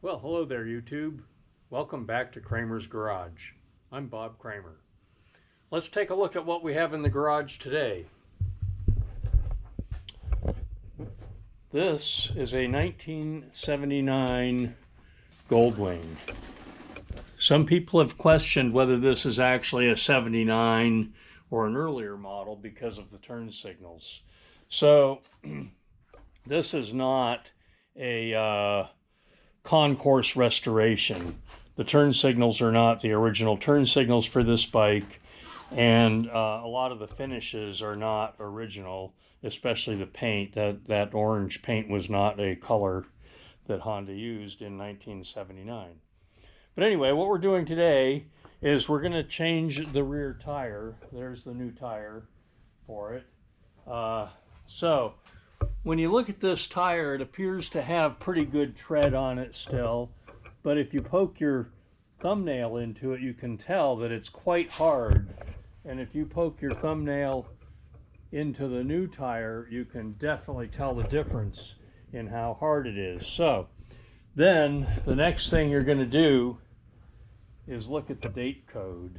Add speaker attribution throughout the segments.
Speaker 1: Well, hello there, YouTube. Welcome back to Kramer's Garage. I'm Bob Kramer. Let's take a look at what we have in the garage today. This is a 1979 Goldwing. Some people have questioned whether this is actually a 79 or an earlier model because of the turn signals. So this is not a concourse restoration. The turn signals are not the original turn signals for this bike, and a lot of the finishes are not original, especially the paint. That orange paint was not a color that Honda used in 1979. But anyway, what we're doing today is we're going to change the rear tire. There's the new tire for it. So when you look at this tire, it appears to have pretty good tread on it still, but if you poke your thumbnail into it, you can tell that it's quite hard. And if you poke your thumbnail into the new tire, you can definitely tell the difference in how hard it is. So then the next thing you're going to do is look at the date code.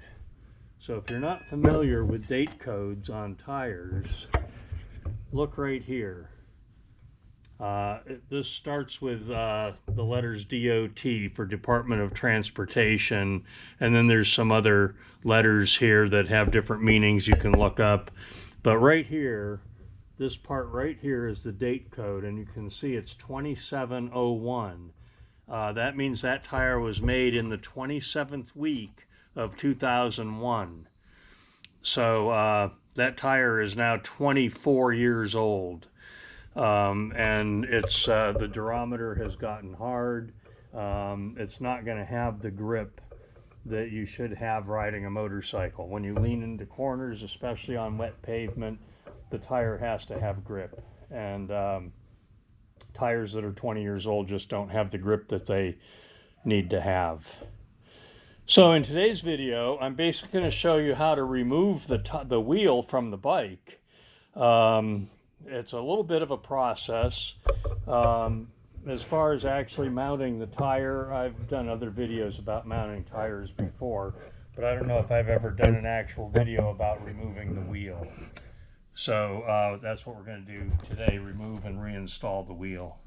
Speaker 1: So if you're not familiar with date codes on tires, look right here. This starts with the letters DOT for Department of Transportation, and then there's some other letters here that have different meanings you can look up. But right here, this part right here is the date code, and you can see it's 2701. That means that tire was made in the 27th week of 2001. So that tire is now 24 years old. And it's the durometer has gotten hard. It's not going to have the grip that you should have riding a motorcycle. When you lean into corners, especially on wet pavement, the tire has to have grip. And tires that are 20 years old just don't have the grip that they need to have. So in today's video, I'm basically going to show you how to remove the wheel from the bike. It's a little bit of a process. As far as actually mounting the tire, I've done other videos about mounting tires before, but I don't know if I've ever done an actual video about removing the wheel. So that's what we're going to do today, remove and reinstall the wheel.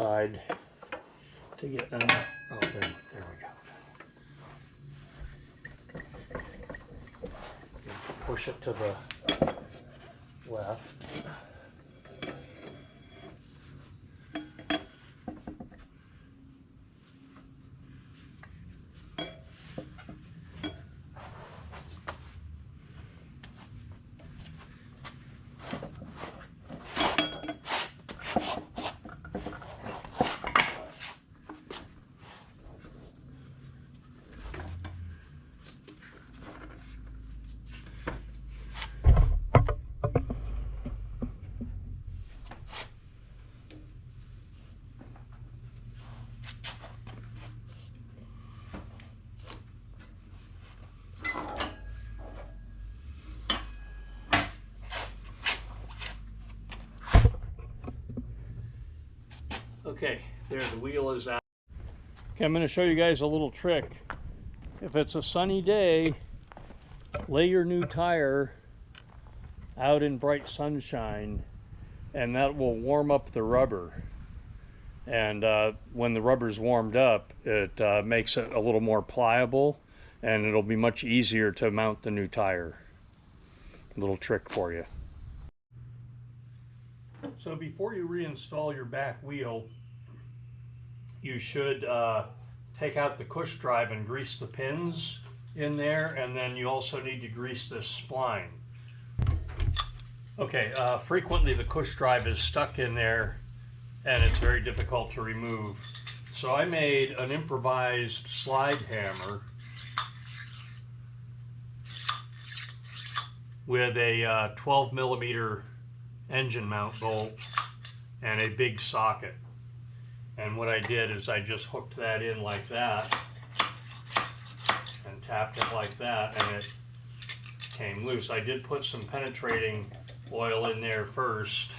Speaker 1: side to get enough. Oh, there we go. Push it to the left. Okay, there, the wheel is out. Okay, I'm going to show you guys a little trick. If it's a sunny day, lay your new tire out in bright sunshine, and that will warm up the rubber. And when the rubber's warmed up, it makes it a little more pliable, and it'll be much easier to mount the new tire. A little trick for you. So before you reinstall your back wheel, you should take out the push drive and grease the pins in there, and then you also need to grease this spline. Okay, frequently the push drive is stuck in there and it's very difficult to remove. So I made an improvised slide hammer with a 12 millimeter engine mount bolt and a big socket. And what I did is I just hooked that in like that and tapped it like that, and it came loose. I did put some penetrating oil in there first,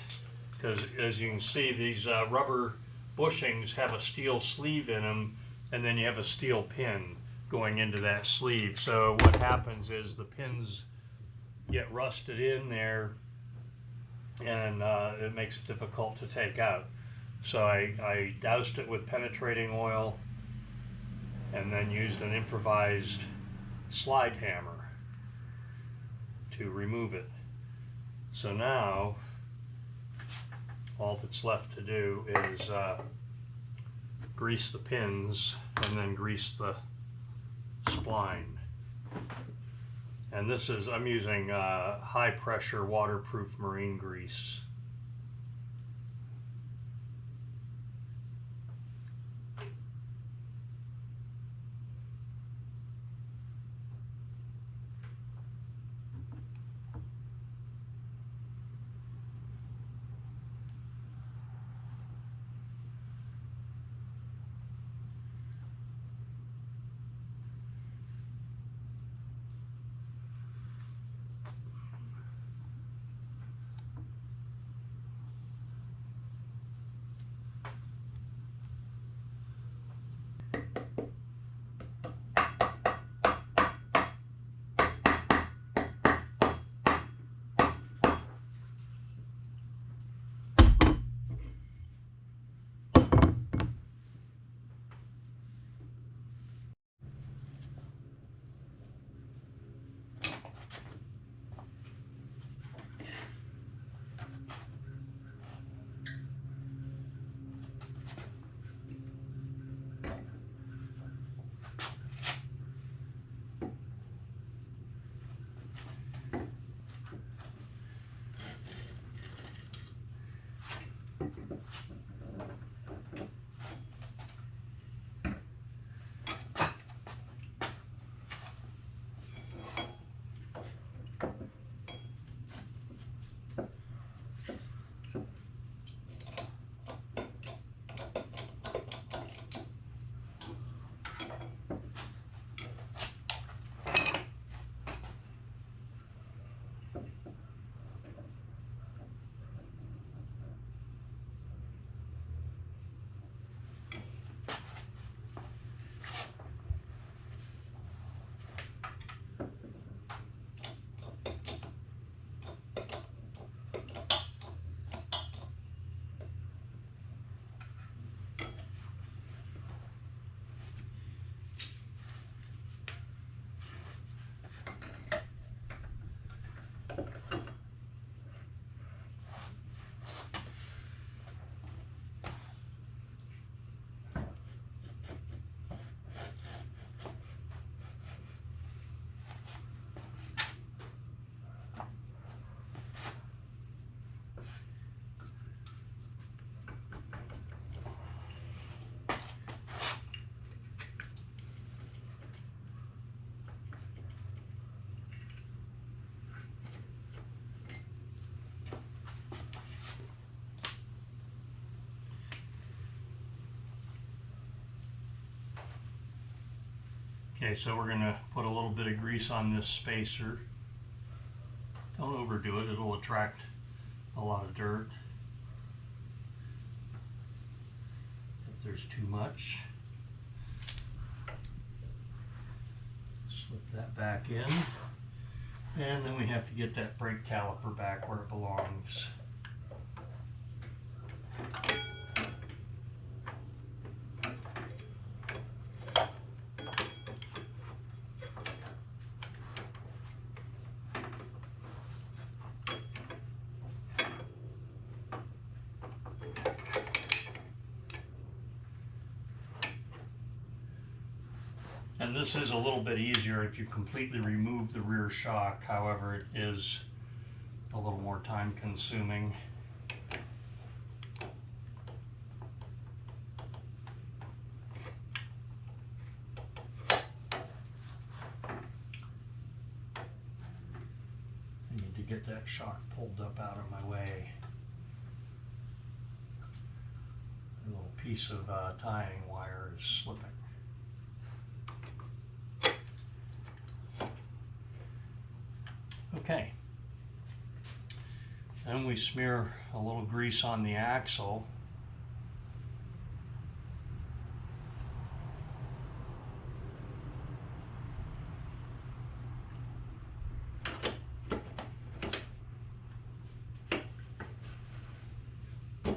Speaker 1: because as you can see, these rubber bushings have a steel sleeve in them, and then you have a steel pin going into that sleeve. So what happens is the pins get rusted in there, and it makes it difficult to take out. So I doused it with penetrating oil and then used an improvised slide hammer to remove it. So now all that's left to do is grease the pins and then grease the spline. And this is, I'm using high pressure waterproof marine grease. Okay, so we're going to put a little bit of grease on this spacer. Don't overdo it, it'll attract a lot of dirt if there's too much. Slip that back in, and then we have to get that brake caliper back where it belongs. And this is a little bit easier if you completely remove the rear shock. However, it is a little more time consuming. I need to get that shock pulled up out of my way. A little piece of tying wire is slipping. Okay, then we smear a little grease on the axle. Look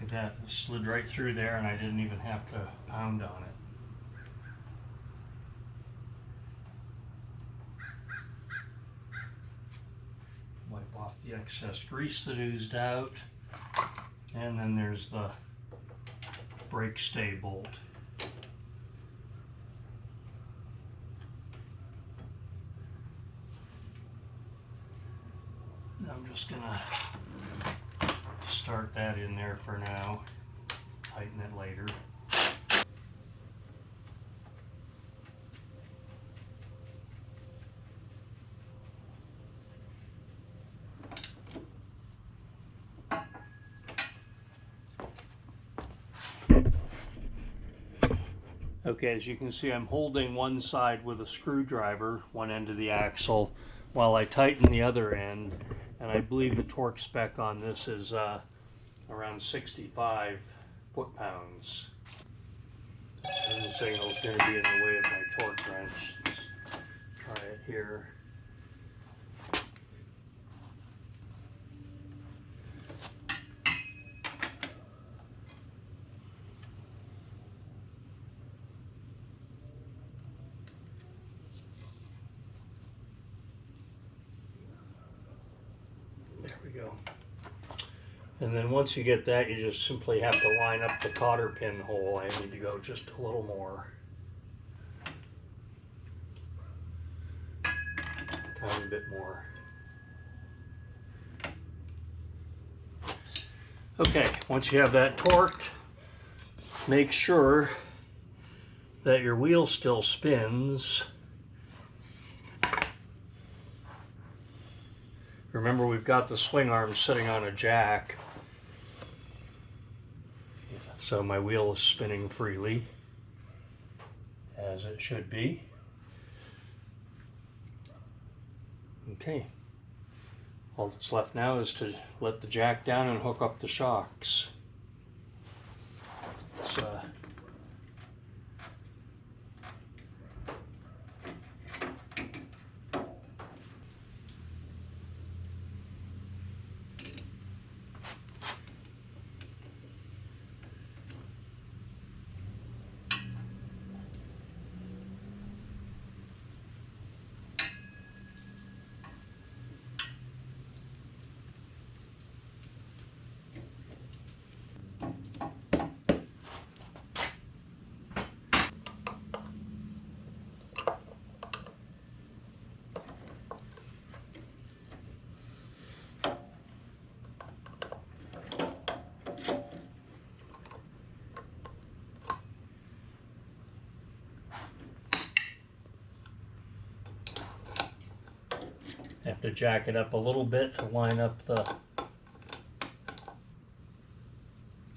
Speaker 1: at that, it slid right through there and I didn't even have to pound on it. Wipe off the excess grease that oozed out, and then there's the brake stay bolt. I'm just gonna start that in there for now, tighten it later. Okay, as you can see, I'm holding one side with a screwdriver, one end of the axle, while I tighten the other end, and I believe the torque spec on this is around 65 foot-pounds. The signal is going to be in the way of my torque wrench. Let's try it here. There we go. And then once you get that, you just simply have to line up the cotter pin hole. I need to go just a little more. Tiny bit more. Okay, once you have that torqued, make sure that your wheel still spins. Remember, we've got the swing arm sitting on a jack, so my wheel is spinning freely, as it should be. Okay, all that's left now is to let the jack down and hook up the shocks. So, have to jack it up a little bit to line up the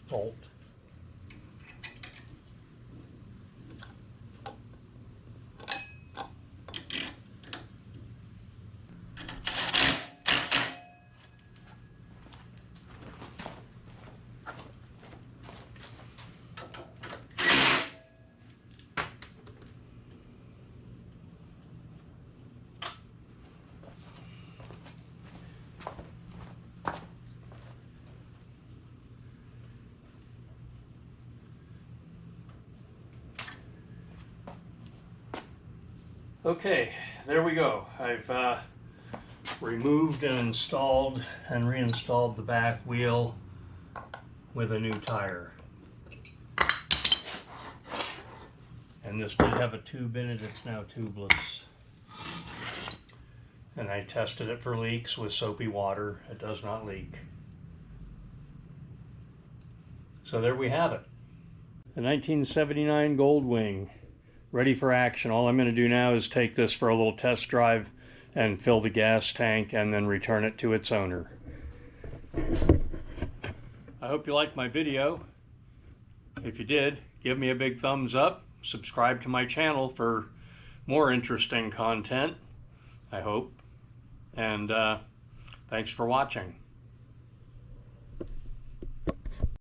Speaker 1: bolt. Okay, there we go. I've removed and installed and reinstalled the back wheel with a new tire. And this did have a tube in it, it's now tubeless. And I tested it for leaks with soapy water. It does not leak. So there we have it. The 1979 Goldwing, ready for action. All I'm going to do now is take this for a little test drive and fill the gas tank and then return it to its owner. I hope you liked my video. If you did, give me a big thumbs up. Subscribe to my channel for more interesting content, I hope. And thanks for watching.